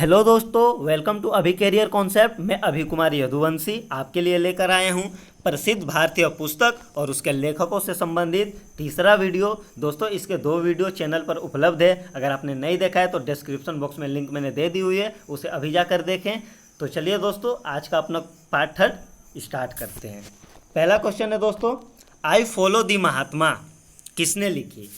Hello दोस्तों, welcome to अभी career concept. मैं अभी कुमार यदुवंशी आपके लिए लेकर आए हूं प्रसिद्ध भारतीय पुस्तक और उसके लेखकों से संबंधित तीसरा वीडियो। दोस्तों, इसके 2 वीडियो चैनल पर उपलब्ध है। अगर आपने नहीं देखा है तो डिस्क्रिप्शन बॉक्स में लिंक मैंने दे दी हुई है, उसे अभी जाकर देखें। तो चलिए दोस्तों, आज का अपना पार्ट 3 स्टार्ट करते हैं। पहला क्वेश्चन है दोस्तों, आई फॉलो दी महात्मा किसने लिखी?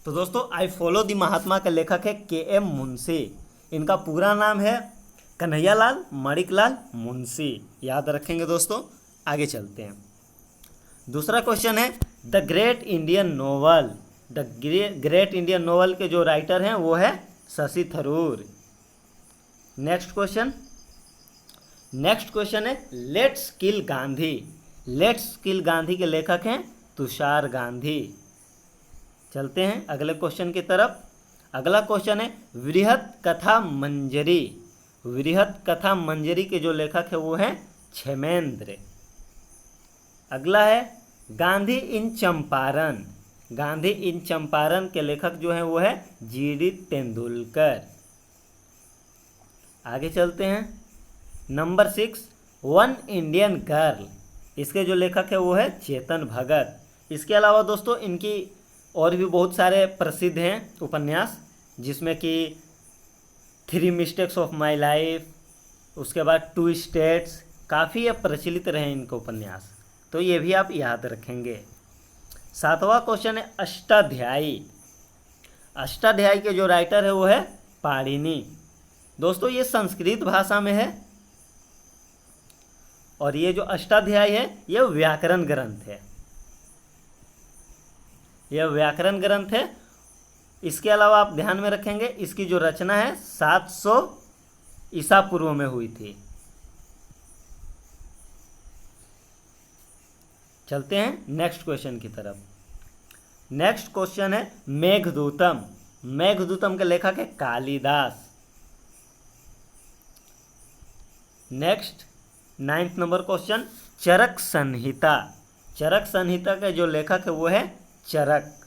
तो दोस्तों, आई फॉलो दी महात्मा के लेखक है के.एम. मुंशी। इनका पूरा नाम है कन्हैयालाल मणिकलाल मुंशी। याद रखेंगे दोस्तों। आगे चलते हैं। दूसरा क्वेश्चन है the great Indian novel. The great Indian novel के जो राइटर हैं वो है शशि थरूर। नेक्स्ट क्वेश्चन है लेट्स किल गांधी। लेट्स किल गांधी के लेखक हैं तुषार गांधी। चलते हैं अगले क्वेश्चन की तरफ। अगला क्वेश्चन है वृहत कथा मंजरी। वृहत कथा मंजरी के जो लेखक है वो है क्षेमेंद्र। अगला है गांधी इन चंपारण। गांधी इन चंपारण के लेखक जो हैं वो है जी.डी. तेंदुलकर। आगे चलते हैं। Number 6 one Indian girl. इसके जो लेखक है वो है चेतन भगत। इसके अलावा दोस्तों इनकी और भी बहुत सारे प्रसिद्ध हैं उपन्यास, जिसमें कि 3 मिस्टेक्स ऑफ माई लाइफ, उसके बाद 2 स्टेट्स, काफ़ी प्रचलित रहे इनके उपन्यास, तो ये भी आप याद रखेंगे। 7वां क्वेश्चन है अष्टाध्यायी। अष्टाध्यायी के जो राइटर है वो है पाणिनि। दोस्तों ये संस्कृत भाषा में है और ये जो अष्टाध्यायी है ये व्याकरण ग्रंथ है। यह व्याकरण ग्रंथ है। इसके अलावा आप ध्यान में रखेंगे इसकी जो रचना है 700 ईसा पूर्व में हुई थी। चलते हैं नेक्स्ट क्वेश्चन की तरफ। नेक्स्ट क्वेश्चन है मेघदूतम। मेघदूतम के लेखक है Kalidas. Next 9th number question Charak Samhita. Charak Samhita के जो लेखक है वो है चरक।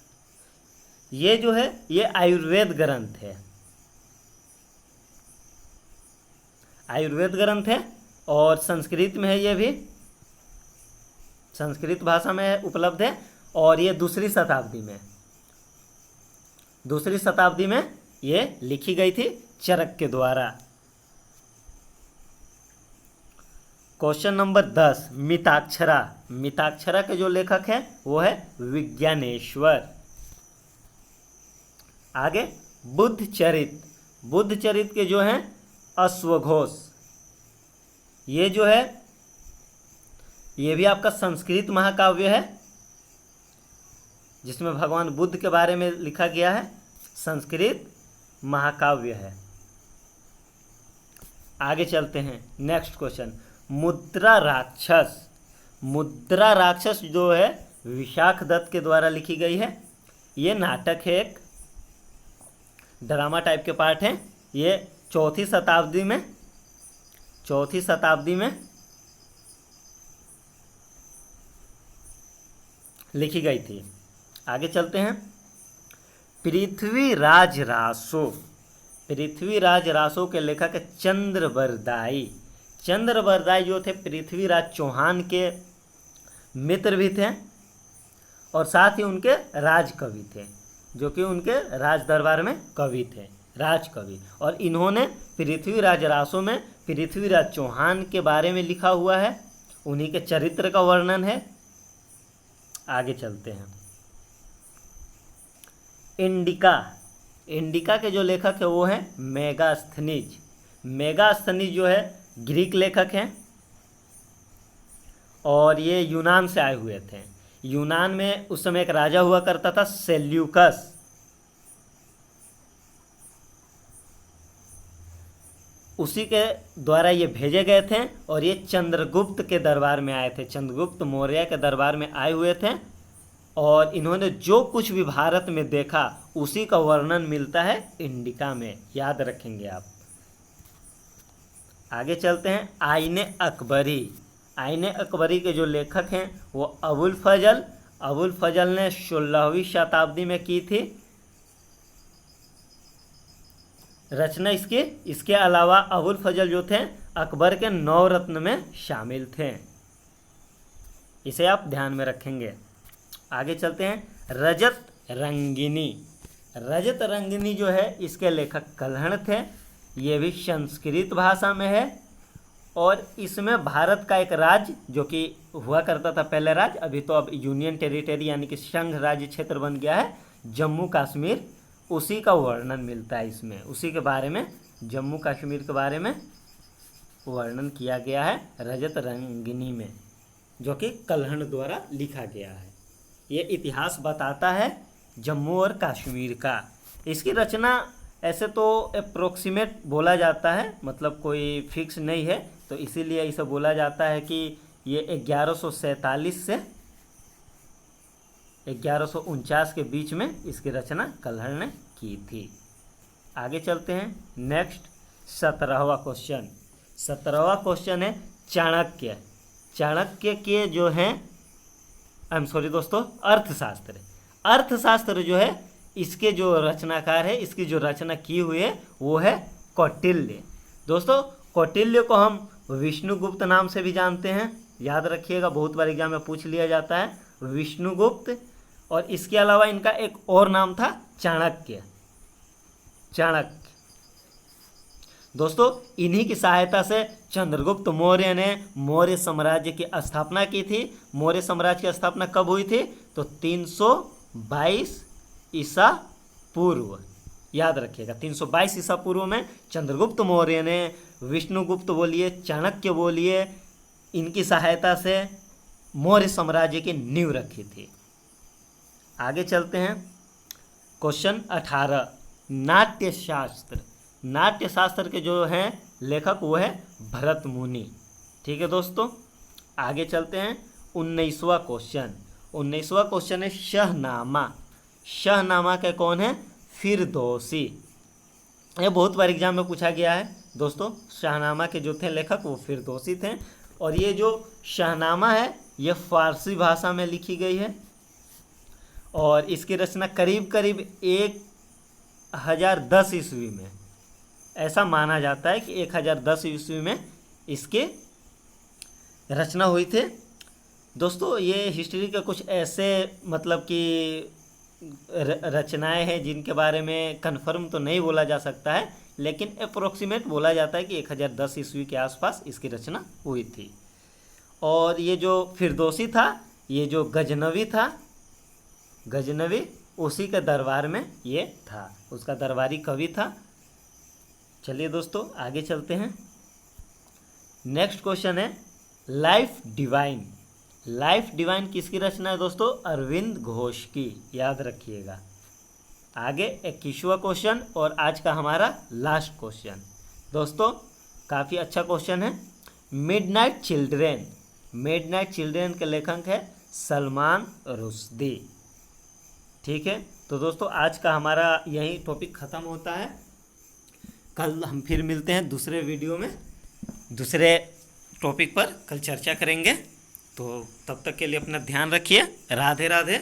ये जो है ये आयुर्वेद ग्रंथ है। आयुर्वेद ग्रंथ है और संस्कृत में है। ये भी संस्कृत भाषा में उपलब्ध है और ये दूसरी शताब्दी में ये लिखी गई थी चरक के द्वारा। Question number 10 Mitakshara. मिताक्षरा के जो लेखक हैं वो है विज्ञानेश्वर। आगे बुद्धचरित। बुद्धचरित के जो हैं अश्वघोष। ये जो है ये भी आपका संस्कृत महाकाव्य है, जिसमें भगवान बुद्ध के बारे में लिखा गया है। संस्कृत महाकाव्य है। आगे चलते हैं। नेक्स्ट क्वेश्चन मुद्रा राक्षस। मुद्रा राक्षस जो है विशाख दत्त के द्वारा लिखी गई है। ये नाटक है, एक ड्रामा टाइप के पार्ट हैं। ये 4वीं शताब्दी में लिखी गई थी। आगे चलते हैं। पृथ्वीराज रासो। पृथ्वीराज रासो के लेखक है चंद्रबरदाई। चंद्रबरदाई जो थे पृथ्वीराज चौहान के मित्र भी थे और साथ ही उनके राजकवि थे, जो कि उनके राज दरबार में कवि थे, राजकवि। और इन्होंने पृथ्वीराज रासो में पृथ्वीराज चौहान के बारे में लिखा हुआ है। उन्हीं के चरित्र का वर्णन है। आगे चलते हैं। इंडिका। इंडिका के जो लेखक है वो है मेगास्थनीज। मेगास्थनीज जो है ग्रीक लेखक हैं और ये यूनान से आए हुए थे। यूनान में उस समय एक राजा हुआ करता था सेल्यूकस। उसी के द्वारा ये भेजे गए थे और ये चंद्रगुप्त के दरबार में आए थे। चंद्रगुप्त मौर्य के दरबार में आए हुए थे और इन्होंने जो कुछ भी भारत में देखा उसी का वर्णन मिलता है इंडिका में। याद रखेंगे आप। आगे चलते हैं। आईने अकबरी। आईने अकबरी के जो लेखक हैं वो अबुल फजल। अबुल फजल ने 16वीं शताब्दी में की थी। रचना इसके अलावा अबुल फजल जो थे अकबर के 9 रत्न में शामिल थे। इसे आप ध्यान में रखेंगे। आगे चलते हैं। रजत रंगिनी। रजत रंगिनी जो है इसके लेखक कल्हण थे। ये भी संस्कृत भाषा में है और इसमें भारत का एक राज्य जो कि हुआ करता था पहले राज्य, अभी तो अब यूनियन टेरिटरी यानी कि संघ राज्य क्षेत्र बन गया है, जम्मू कश्मीर, उसी का वर्णन मिलता है इसमें। उसी के बारे में, जम्मू कश्मीर के बारे में वर्णन किया गया है रजत रंगिनी में, जो कि कल्हण द्वारा लिखा गया है। ये इतिहास बताता है जम्मू और कश्मीर का। इसकी रचना ऐसे तो अप्रोक्सीमेट बोला जाता है, मतलब कोई फिक्स नहीं है, तो इसीलिए इसे बोला जाता है कि ये 1147 से 1149 के बीच में इसकी रचना कल्हण ने की थी। आगे चलते हैं। नेक्स्ट 17वां क्वेश्चन। 17वां क्वेश्चन है चाणक्य। चाणक्य के जो हैं दोस्तों अर्थशास्त्र। अर्थशास्त्र जो है इसके जो रचनाकार है, इसकी जो रचना की हुई है वो है कौटिल्य। दोस्तों कौटिल्य को हम विष्णुगुप्त नाम से भी जानते हैं, याद रखिएगा, बहुत बार एग्जाम में पूछ लिया जाता है विष्णुगुप्त। और इसके अलावा इनका एक और नाम था चाणक्य। चाणक्य दोस्तों इन्हीं की सहायता से चंद्रगुप्त मौर्य ने मौर्य साम्राज्य की स्थापना की थी। मौर्य साम्राज्य की स्थापना कब हुई थी? तो 322 ईसा पूर्व, याद रखिएगा। 322 ईसा पूर्व में चंद्रगुप्त मौर्य ने विष्णुगुप्त बोलिए, चाणक्य बोलिए, इनकी सहायता से मौर्य साम्राज्य की नींव रखी थी। आगे चलते हैं। क्वेश्चन 18 नाट्यशास्त्र। नाट्यशास्त्र के जो हैं लेखक वो है भरत मुनि। ठीक है दोस्तों, आगे चलते हैं। 19वां क्वेश्चन। 19वां क्वेश्चन है शहनामा। शहनामा के कौन है? फिरदौसी। ये बहुत बार एग्जाम में पूछा गया है दोस्तों। शहनामा के जो थे लेखक वो फिरदौसी थे। और ये जो शहनामा है ये फारसी भाषा में लिखी गई है और इसकी रचना करीब करीब 1010 ईस्वी में, ऐसा माना जाता है कि 1010 ईस्वी में इसके रचना हुई थी। दोस्तों ये हिस्ट्री के कुछ ऐसे मतलब कि रचनाएं हैं जिनके बारे में कंफर्म तो नहीं बोला जा सकता है, लेकिन अप्रोक्सीमेट बोला जाता है कि 1010 ईस्वी के आसपास इसकी रचना हुई थी। और ये जो फिरदौसी था, ये जो गजनवी था, गजनवी उसी के दरबार में ये था, उसका दरबारी कवि था। चलिए दोस्तों आगे चलते हैं। नेक्स्ट क्वेश्चन है लाइफ डिवाइन। लाइफ डिवाइन किसकी रचना है दोस्तों? अरविंद घोष की, याद रखिएगा। आगे 21वां क्वेश्चन और आज का हमारा लास्ट क्वेश्चन। दोस्तों काफ़ी अच्छा क्वेश्चन है। Midnight children. मिडनाइट चिल्ड्रेन के लेखक है सलमान रुश्दी। ठीक है, तो दोस्तों आज का हमारा यही टॉपिक ख़त्म होता है। कल हम फिर मिलते हैं दूसरे वीडियो में, दूसरे टॉपिक पर कल चर्चा करेंगे। तो तब तक के लिए अपना ध्यान रखिए। राधे राधे।